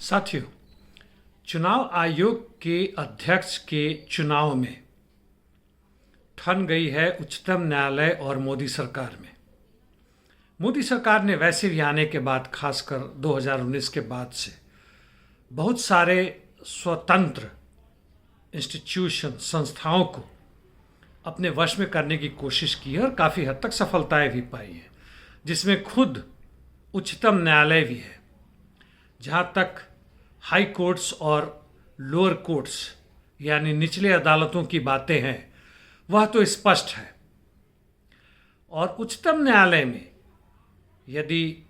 साथियों, चुनाव आयोग के अध्यक्ष के चुनाव में ठन गई है उच्चतम न्यायालय और मोदी सरकार में। मोदी सरकार ने वैसे भी आने के बाद, खासकर 2019 के बाद से, बहुत सारे स्वतंत्र इंस्टीट्यूशन, संस्थाओं को अपने वश में करने की कोशिश की है और काफ़ी हद तक सफलताएं भी पाई हैं, जिसमें खुद उच्चतम न्यायालय भी है। जहाँ तक हाई कोर्ट्स और लोअर कोर्ट्स यानी निचले अदालतों की बातें हैं, वह तो स्पष्ट है। और उच्चतम न्यायालय में यदि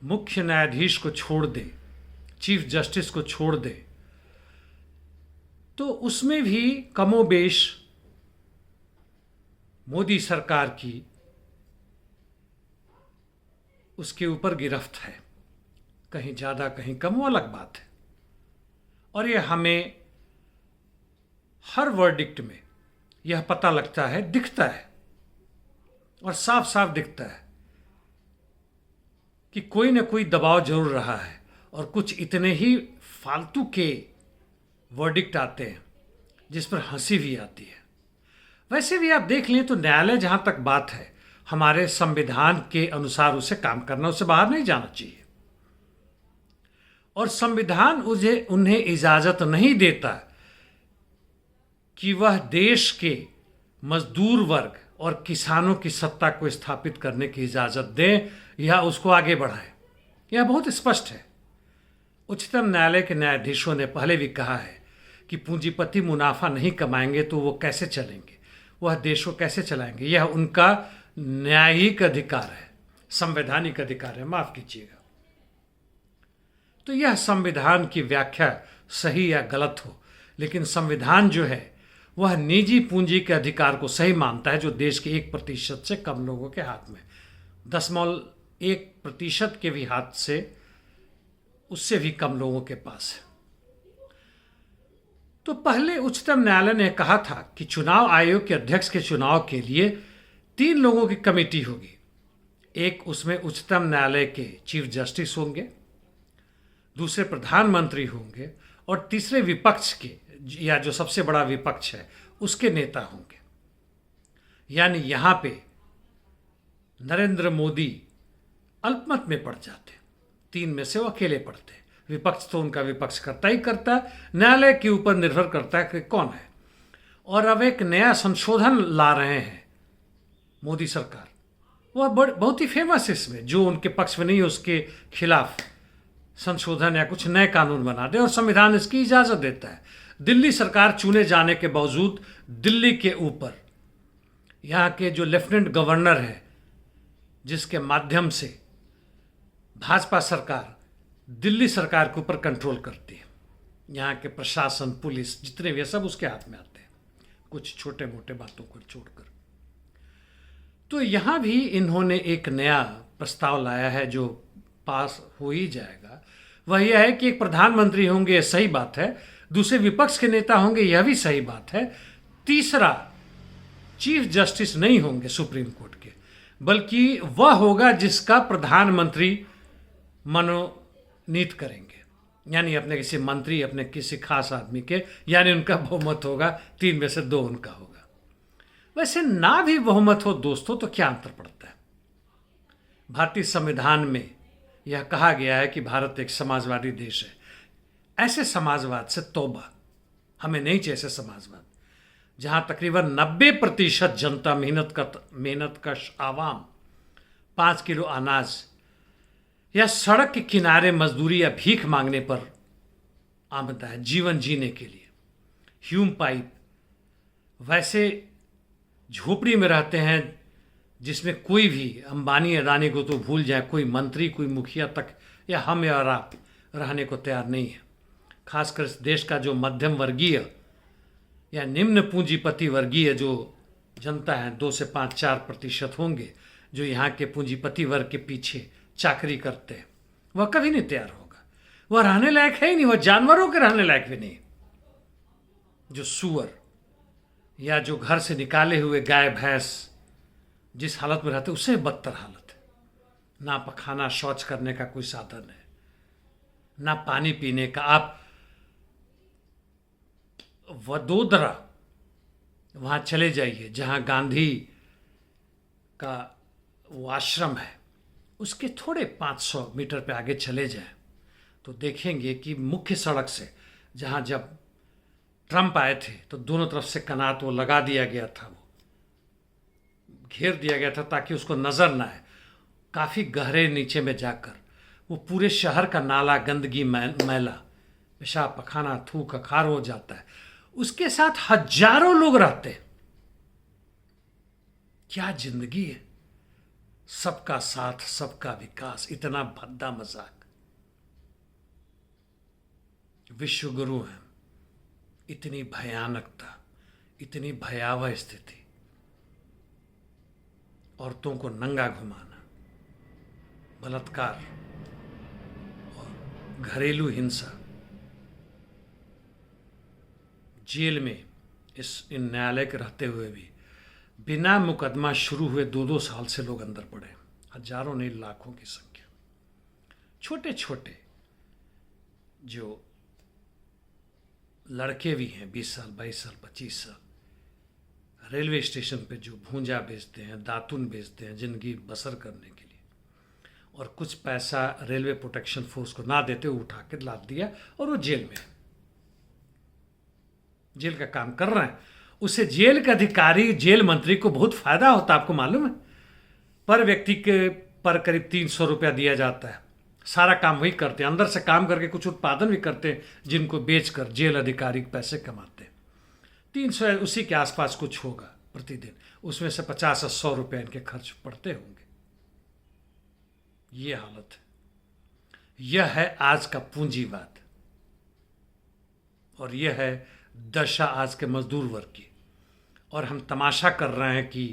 मुख्य न्यायाधीश को छोड़ दे, चीफ जस्टिस को छोड़ दे, तो उसमें भी कमोबेश मोदी सरकार की उसके ऊपर गिरफ्त है, कहीं ज़्यादा कहीं कम, वो अलग बात है। और यह हमें हर वर्डिक्ट में यह पता लगता है, दिखता है और साफ साफ दिखता है कि कोई ना कोई दबाव जरूर रहा है और कुछ इतने ही फालतू के वर्डिक्ट आते हैं जिस पर हंसी भी आती है। वैसे भी आप देख लें तो न्यायालय, जहां तक बात है, हमारे संविधान के अनुसार उसे काम करना, उससे बाहर नहीं जाना चाहिए। और संविधान उन्हें इजाजत नहीं देता कि वह देश के मजदूर वर्ग और किसानों की सत्ता को स्थापित करने की इजाजत दें या उसको आगे बढ़ाएं। यह बहुत स्पष्ट है। उच्चतम न्यायालय के न्यायाधीशों ने पहले भी कहा है कि पूंजीपति मुनाफा नहीं कमाएंगे तो वो कैसे चलेंगे, वह देश को कैसे चलाएंगे। यह उनका न्यायिक अधिकार है, संवैधानिक अधिकार है, माफ कीजिएगा। तो यह संविधान की व्याख्या सही या गलत हो, लेकिन संविधान जो है वह निजी पूंजी के अधिकार को सही मानता है, जो देश के 1% से कम लोगों के हाथ में, 0.1% के भी हाथ से, उससे भी कम लोगों के पास है। तो पहले उच्चतम न्यायालय ने कहा था कि चुनाव आयोग के अध्यक्ष के चुनाव के लिए 3 लोगों की कमेटी होगी। एक, उसमें उच्चतम न्यायालय के चीफ जस्टिस होंगे, दूसरे प्रधानमंत्री होंगे और तीसरे विपक्ष के, या जो सबसे बड़ा विपक्ष है, उसके नेता होंगे। यानी यहां पे नरेंद्र मोदी अल्पमत में पड़ जाते, 3 में से वो अकेले पड़ते। विपक्ष तो उनका विपक्ष करता ही करता है, न्यायालय के ऊपर निर्भर करता है कि कौन है। और अब एक नया संशोधन ला रहे हैं मोदी सरकार, वह बहुत ही फेमस है इसमें, जो उनके पक्ष में नहीं है उसके खिलाफ संशोधन या कुछ नए कानून बना दे, और संविधान इसकी इजाजत देता है। दिल्ली सरकार चुने जाने के बावजूद दिल्ली के ऊपर यहाँ के जो लेफ्टिनेंट गवर्नर है, जिसके माध्यम से भाजपा सरकार दिल्ली सरकार के ऊपर कंट्रोल करती है, यहाँ के प्रशासन, पुलिस, जितने भी, सब उसके हाथ में आते हैं, कुछ छोटे मोटे बातों को छोड़कर। तो यहाँ भी इन्होंने एक नया प्रस्ताव लाया है जो पास हो ही जाएगा। वह यह है कि एक प्रधानमंत्री होंगे, सही बात है, दूसरे विपक्ष के नेता होंगे, यह भी सही बात है, तीसरा चीफ जस्टिस नहीं होंगे सुप्रीम कोर्ट के, बल्कि वह होगा जिसका प्रधानमंत्री मनोनीत करेंगे, यानी अपने किसी मंत्री, अपने किसी खास आदमी के, यानी उनका बहुमत होगा, 3 में से 2 उनका होगा। वैसे ना भी बहुमत हो दोस्तों, तो क्या अंतर पड़ता है। भारतीय संविधान में यह कहा गया है कि भारत एक समाजवादी देश है। ऐसे समाजवाद से तौबा, हमें नहीं चाहिए ऐसे समाजवाद जहां तकरीबन 90% जनता, मेहनत कश आवाम 5 किलो अनाज या सड़क के किनारे मजदूरी या भीख मांगने पर आमदा है जीवन जीने के लिए। ह्यूम पाइप वैसे झोपड़ी में रहते हैं जिसमें कोई भी, अंबानी अदानी को तो भूल जाए, कोई मंत्री, कोई मुखिया तक, या हम या आप रहने को तैयार नहीं है। खासकर इस देश का जो मध्यम वर्गीय या निम्न पूंजीपति वर्गीय जो जनता है, 2 से 5-4% होंगे जो यहाँ के पूंजीपति वर्ग के पीछे चाकरी करते हैं, वह कभी नहीं तैयार होगा। वह रहने लायक है ही नहीं, वह जानवरों के रहने लायक भी नहीं। जो सूअर या जो घर से निकाले हुए गाय भैंस जिस हालत में रहते, उससे बदतर हालत है। ना पखाना, शौच करने का कोई साधन है, ना पानी पीने का। आप वडोदरा वहाँ चले जाइए जहाँ गांधी का वो आश्रम है, उसके थोड़े 500 मीटर पे आगे चले जाएं तो देखेंगे कि मुख्य सड़क से, जहाँ जब ट्रंप आए थे तो दोनों तरफ से कनात वो लगा दिया गया था, वो घेर दिया गया था ताकि उसको नज़र ना आए। काफ़ी गहरे नीचे में जाकर वो पूरे शहर का नाला गंदगी मैला, पेशाब पखाना थूक अखार हो जाता है। उसके साथ हजारों लोग रहते हैं। क्या जिंदगी है, सबका साथ सबका विकास, इतना भद्दा मजाक। विश्व गुरु हैं, इतनी भयानकता, इतनी भयावह स्थिति, औरतों को नंगा घुमाना, बलात्कार और घरेलू हिंसा, जेल में इन न्यायालय के रहते हुए भी बिना मुकदमा शुरू हुए 2-2 साल से लोग अंदर पड़े, हजारों नहीं लाखों की संख्या। छोटे छोटे जो लड़के भी हैं 20 साल 22 साल 25 साल, रेलवे स्टेशन पे जो भूंजा बेचते हैं, दातुन बेचते हैं जिंदगी बसर करने के लिए, और कुछ पैसा रेलवे प्रोटेक्शन फोर्स को ना देते हुए उठा के लाद दिया और वो जेल में, जेल का काम कर रहे हैं। उसे जेल के अधिकारी, जेल मंत्री को बहुत फायदा होता है, आपको मालूम है। पर व्यक्ति के पर करीब 300 रुपया दिया जाता है, सारा काम वही करते हैं, अंदर से काम करके कुछ उत्पादन भी करते हैं जिनको बेचकर जेल अधिकारी पैसे कमाते हैं। 300 उसी के आसपास कुछ होगा प्रतिदिन, उसमें से 50 और 100 रुपया इनके खर्च पड़ते होंगे। ये हालत है। यह है आज का पूंजीवाद और यह है दशा आज के मजदूर वर्ग की। और हम तमाशा कर रहे हैं कि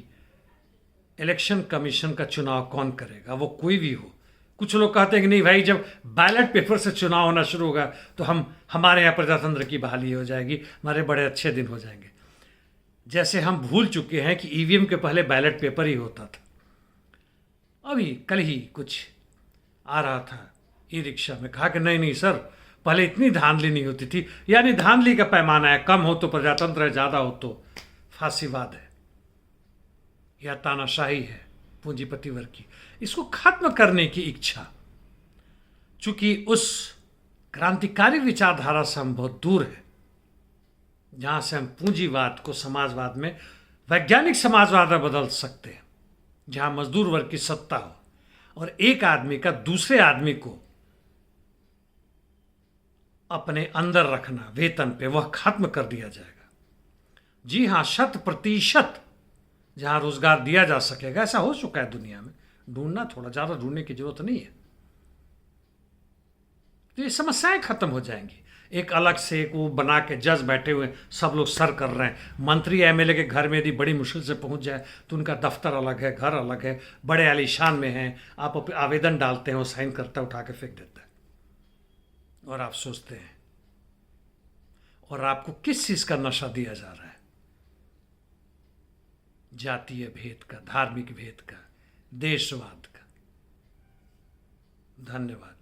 इलेक्शन कमीशन का चुनाव कौन करेगा, वो कोई भी हो। कुछ लोग कहते हैं कि नहीं भाई, जब बैलेट पेपर से चुनाव होना शुरू होगा तो हमारे यहाँ प्रजातंत्र की बहाली हो जाएगी, हमारे बड़े अच्छे दिन हो जाएंगे। जैसे हम भूल चुके हैं कि ईवीएम के पहले बैलेट पेपर ही होता था। अभी कल ही कुछ आ रहा था ई रिक्शा में, कहा कि नहीं नहीं सर, पहले इतनी धांधली नहीं होती थी। यानी धांधली का पैमाना है, कम हो तो प्रजातंत्र है, ज़्यादा हो तो फांसीवाद है या तानाशाही है पूंजीपति वर्ग की। इसको खत्म करने की इच्छा, चूंकि उस क्रांतिकारी विचारधारा से हम बहुत दूर हैं, जहां से हम पूंजीवाद को समाजवाद में, वैज्ञानिक समाजवाद में बदल सकते हैं, जहां मजदूर वर्ग की सत्ता हो और एक आदमी का दूसरे आदमी को अपने अंदर रखना वेतन पे, वह खत्म कर दिया जाएगा। जी हाँ, 100% जहां रोजगार दिया जा सकेगा, ऐसा हो चुका है दुनिया में। ढूंढना, थोड़ा ज्यादा ढूंढने की जरूरत नहीं है, तो ये समस्याएं खत्म हो जाएंगी। एक अलग से एक वो बना के जज बैठे हुए, सब लोग सर कर रहे हैं। मंत्री एमएलए के घर में यदि बड़ी मुश्किल से पहुंच जाए तो उनका दफ्तर अलग है, घर अलग है, बड़े आलीशान में हैं। आप आवेदन डालते हैं, वो साइन करता है, उठा के फेंक देता है, और आप सोचते हैं, और आपको किस चीज का नशा दिया जा रहा है? जातीय भेद का, धार्मिक भेद का, देशवाद का। धन्यवाद।